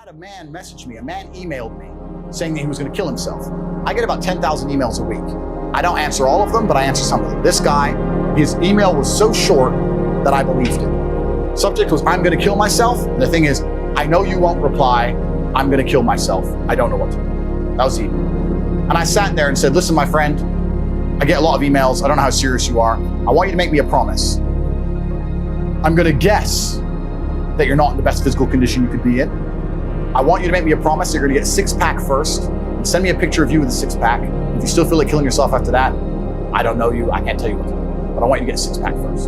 had a man message me, a man emailed me saying that he was going to kill himself. I get about 10,000 emails a week. I don't answer all of them, but I answer some of them. This guy, his email was so short that I believed it. Subject was, I'm going to kill myself. And the thing is, I know you won't reply. I'm going to kill myself. I don't know what to do. That was the email. And I sat there and said, listen, my friend, I get a lot of emails. I don't know how serious you are. I want you to make me a promise. I'm going to guess that you're not in the best physical condition you could be in. I want you to make me a promise that you're gonna get a six-pack first, and send me a picture of you with a six-pack. If you still feel like killing yourself after that, I don't know you, I can't tell you what to do, but I want you to get a six-pack first.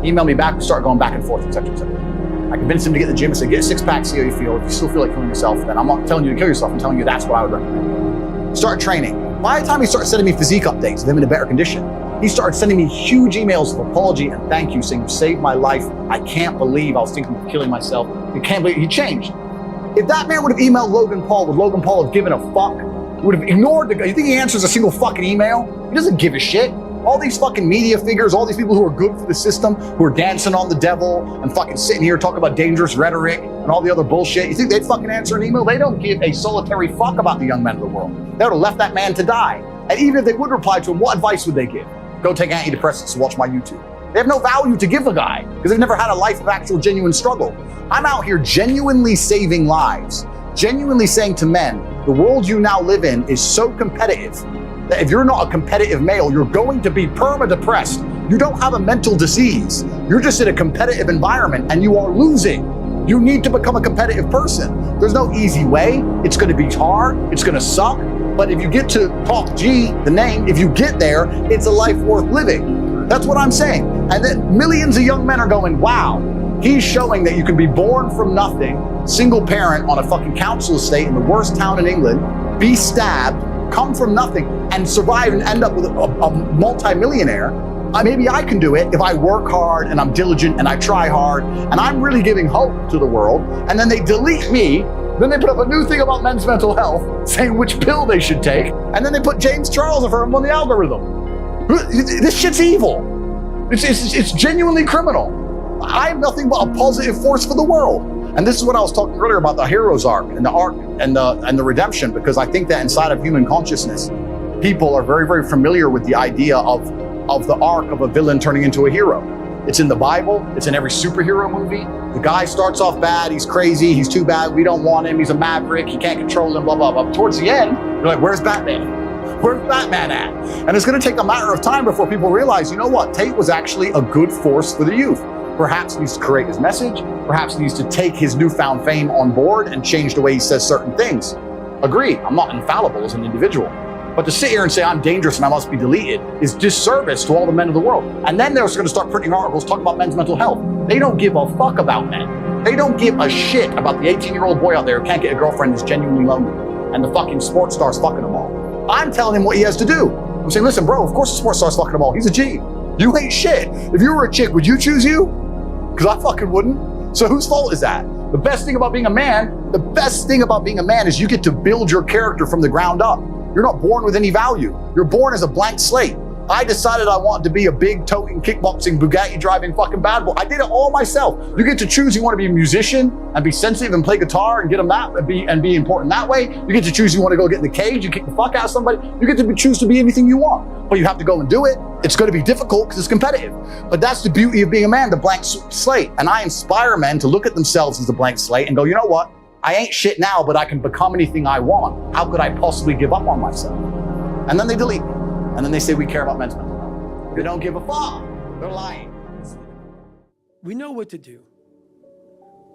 Email me back, we start going back and forth, etc., etc. I convinced him to get the gym and said, get a six-pack, see how you feel. If you still feel like killing yourself, then I'm not telling you to kill yourself, I'm telling you that's what I would recommend. Start training. By the time he started sending me physique updates of him in a better condition, he started sending me huge emails of apology and thank you, saying you saved my life. I can't believe I was thinking of killing myself. You can't believe he changed. If that man would have emailed Logan Paul, would Logan Paul have given a fuck? He would have ignored the guy. You think he answers a single fucking email? He doesn't give a shit. All these fucking media figures, all these people who are good for the system, who are dancing on the devil and fucking sitting here talking about dangerous rhetoric and all the other bullshit. You think they'd fucking answer an email? They don't give a solitary fuck about the young men of the world. They would have left that man to die. And even if they would reply to him, what advice would they give? Go take antidepressants and watch my YouTube. They have no value to give a guy because they've never had a life of actual genuine struggle. I'm out here genuinely saving lives, genuinely saying to men, the world you now live in is so competitive that if you're not a competitive male, you're going to be perma-depressed. You don't have a mental disease. You're just in a competitive environment and you are losing. You need to become a competitive person. There's no easy way. It's gonna be hard, it's gonna suck, but if you get to Talk G, the name, if you get there, it's a life worth living. That's what I'm saying. And then millions of young men are going, wow, he's showing that you can be born from nothing, single parent on a fucking council estate in the worst town in England, be stabbed, come from nothing, and survive and end up with a multi-millionaire. Maybe I can do it if I work hard and I'm diligent and I try hard and I'm really giving hope to the world. And then they delete me. Then they put up a new thing about men's mental health, saying which pill they should take. And then they put James Charles for him on the algorithm. This shit's evil. It's genuinely criminal. I am nothing but a positive force for the world. And this is what I was talking earlier about the hero's arc and the redemption, because I think that inside of human consciousness, people are very, very familiar with the idea of the arc of a villain turning into a hero. It's in the Bible, it's in every superhero movie. The guy starts off bad, he's crazy, he's too bad, we don't want him, he's a maverick, he can't control him, blah, blah, blah. Towards the end, you're like, where's Batman? Where's Batman at? And it's gonna take a matter of time before people realize, you know what, Tate was actually a good force for the youth. Perhaps he needs to correct his message, perhaps he needs to take his newfound fame on board and change the way he says certain things. Agree, I'm not infallible as an individual. But to sit here and say I'm dangerous and I must be deleted is disservice to all the men of the world. And then they're going to start printing articles talking about men's mental health. They don't give a fuck about men. They don't give a shit about the 18-year-old boy out there who can't get a girlfriend who's genuinely lonely and the fucking sports star's fucking them all. I'm telling him what he has to do. I'm saying, listen, bro, of course the sports star's fucking them all. He's a G. You ain't shit. If you were a chick, would you choose you? Because I fucking wouldn't. So whose fault is that? The best thing about being a man is you get to build your character from the ground up. You're not born with any value. You're born as a blank slate. I decided I wanted to be a big toting, kickboxing, Bugatti driving fucking bad boy. I did it all myself. You get to choose you want to be a musician and be sensitive and play guitar and get them that and be important that way. You get to choose you want to go get in the cage and kick the fuck out of somebody. You get to choose to be anything you want, but you have to go and do it. It's going to be difficult because it's competitive. But that's the beauty of being a man, the blank slate. And I inspire men to look at themselves as a blank slate and go, you know what? I ain't shit now, but I can become anything I want. How could I possibly give up on myself? And then they delete me. And then they say we care about men's mental health. They don't give a fuck. They're lying. We know what to do.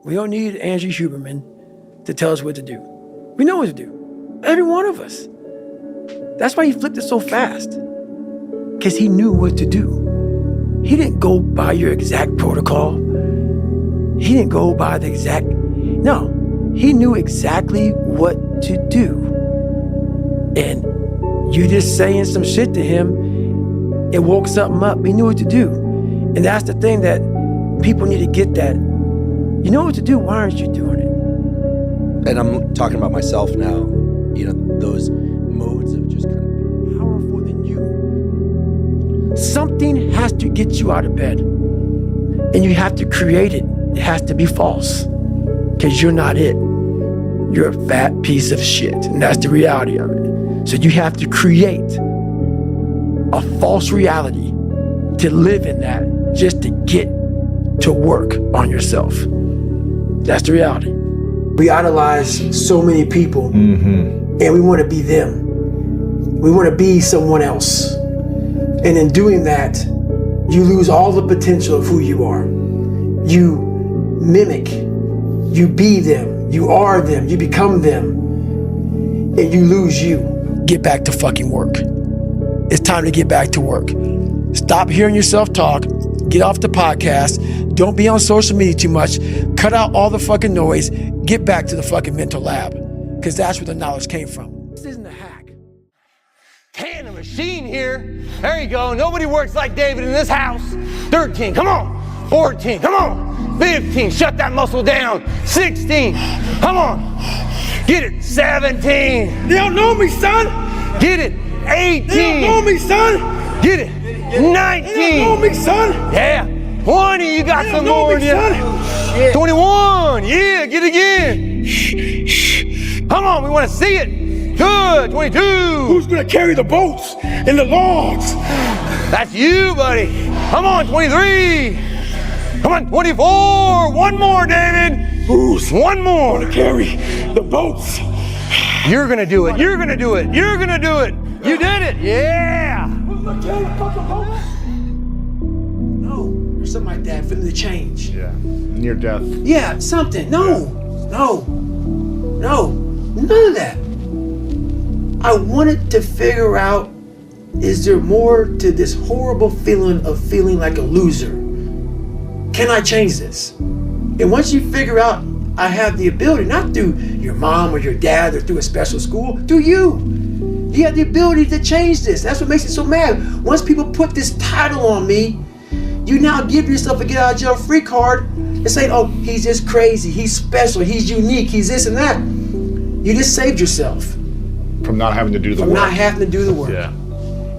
We don't need Angie Huberman to tell us what to do. We know what to do. Every one of us. That's why he flipped it so fast. Because he knew what to do. He didn't go by your exact protocol. He didn't go by the exact, no. He knew exactly what to do. And you just saying some shit to him, it woke something up. He knew what to do. And that's the thing that people need to get that. You know what to do, why aren't you doing it? And I'm talking about myself now, you know, those modes of just kind of powerful than you. Something has to get you out of bed. And you have to create it. It has to be false. Because you're not it. you're a fat piece of shit. And that's the reality of it. So you have to create a false reality to live in that just to get to work on yourself. That's the reality. We idolize so many people, and we want to be them. We want to be someone else. And in doing that, you lose all the potential of who you are. You mimic, you be them, you are them, you become them, and you lose you. Get back to fucking work. It's time to get back to work. Stop hearing yourself talk. Get off the podcast. Don't be on social media too much. Cut out all the fucking noise. Get back to the fucking mental lab, because that's where the knowledge came from. This isn't a hack. Tandem machine here. There you go. Nobody works like David in this house. 13, come on. 14, come on. 15, shut that muscle down. 16, come on. Get it. 17. They don't know me, son. Get it. 18. They don't know me, son. Get it. 19. They don't know me, son. Yeah. 20, you got They some don't know more me, in son. you. 21, yeah, get it again. Come on, we want to see it. Good, 22. Who's gonna carry the boats and the logs? That's you, buddy. Come on, 23. Come on, 24. One more, David. Who's One more. gonna carry the boats? You're gonna do it. You're gonna do it. You're gonna do it. You did it. Yeah. Who's gonna carry the fucking boats? No, or something like that for them to change. Yeah, near death. Yeah, something. No, none of that. I wanted to figure out, is there more to this horrible feeling of feeling like a loser? Can I change this? And once you figure out I have the ability, not through your mom or your dad or through a special school, through you. You have the ability to change this. That's what makes it so mad. Once people put this title on me, you now give yourself a get out of jail free card and say, oh, he's just crazy, he's special, he's unique, he's this and that. You just saved yourself. From not having to do the From work. not having to do the work. Yeah.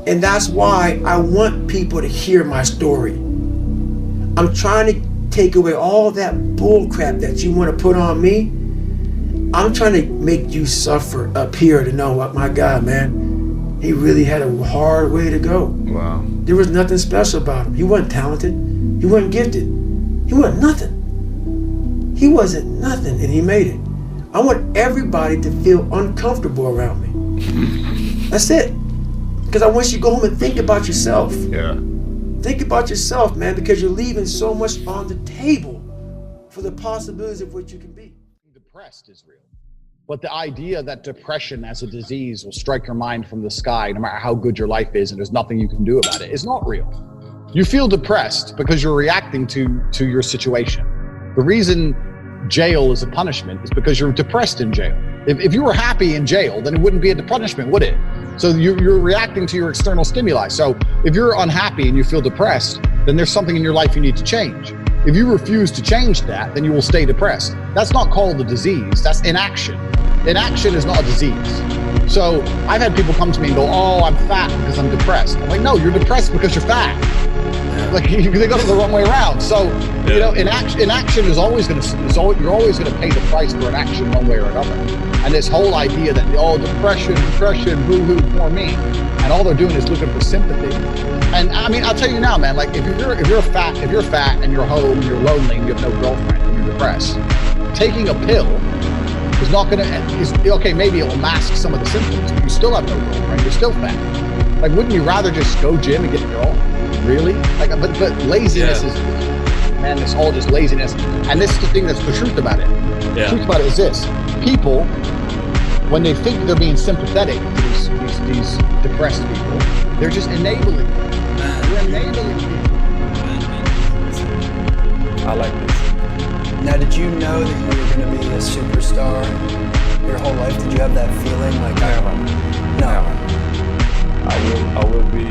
And that's why I want people to hear my story. I'm trying to take away all that bull crap that you want to put on me. I'm trying to make you suffer up here to know what, my God, man, he really had a hard way to go. Wow. There was nothing special about him. He wasn't talented. He wasn't gifted. He wasn't nothing. He wasn't nothing, and he made it. I want everybody to feel uncomfortable around me. That's it. Because I want you to go home and think about yourself. Yeah. Think about yourself, man, because you're leaving so much on the table for the possibilities of what you can be. Depressed is real. But the idea that depression as a disease will strike your mind from the sky, no matter how good your life is, and there's nothing you can do about it, is not real. You feel depressed because you're reacting to your situation. The reason jail is a punishment is because you're depressed in jail. If you were happy in jail, then it wouldn't be a punishment, would it? So you're reacting to your external stimuli. So if you're unhappy and you feel depressed, then there's something in your life you need to change. If you refuse to change that, then you will stay depressed. That's not called a disease, that's inaction. Inaction is not a disease. So I've had people come to me and go, oh, I'm fat because I'm depressed. I'm like, no, you're depressed because you're fat. Like they go the wrong way around. So, you know, inaction is always going to, you're always going to pay the price for an action one way or another. And this whole idea that, oh, depression, boo-hoo, poor me. And all they're doing is looking for sympathy. And I mean, I'll tell you now, man, like if you're fat and you're home, you're lonely and you have no girlfriend and you're depressed, taking a pill is not going to, okay, maybe it will mask some of the symptoms, but you still have no girlfriend, you're still fat. Like, wouldn't you rather just go gym and get a girl? Really? Like, but laziness is, man, it's all just laziness. And this is the thing that's the truth about it. The truth about it is this. People, when they think they're being sympathetic to these depressed people, they're just enabling them. They're enabling people. I like this. Now, did you know that you were going to be a superstar your whole life? Did you have that feeling? Like, no. I will be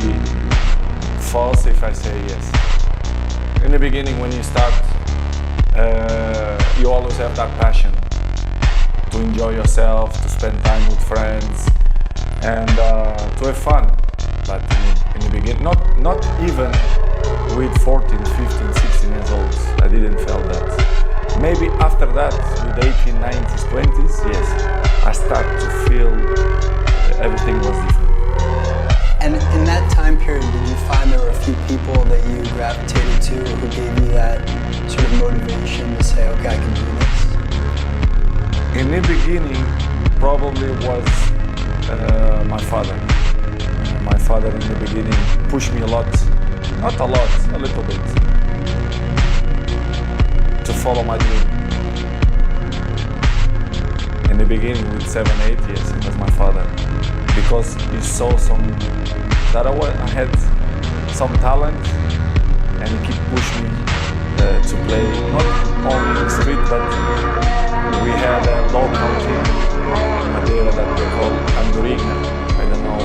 false if I say yes. In the beginning, when you start, you always have that passion to enjoy yourself, to spend time with friends, and to have fun. But in the beginning, not even with 14, 15, 16 years old, I didn't feel that. Maybe after that, with 18, 19s, 20s, yes. that gave you that sort of motivation to say, okay, I can do this? In the beginning, probably was my father. My father in the beginning pushed me a lot, not a lot, a little bit, to follow my dream. In the beginning, with 7, 8 years, it was my father, because he saw that I had some talent, and he kept pushing me to play not only in the street, but we had a local team in Madeira that we call Andorina. I don't know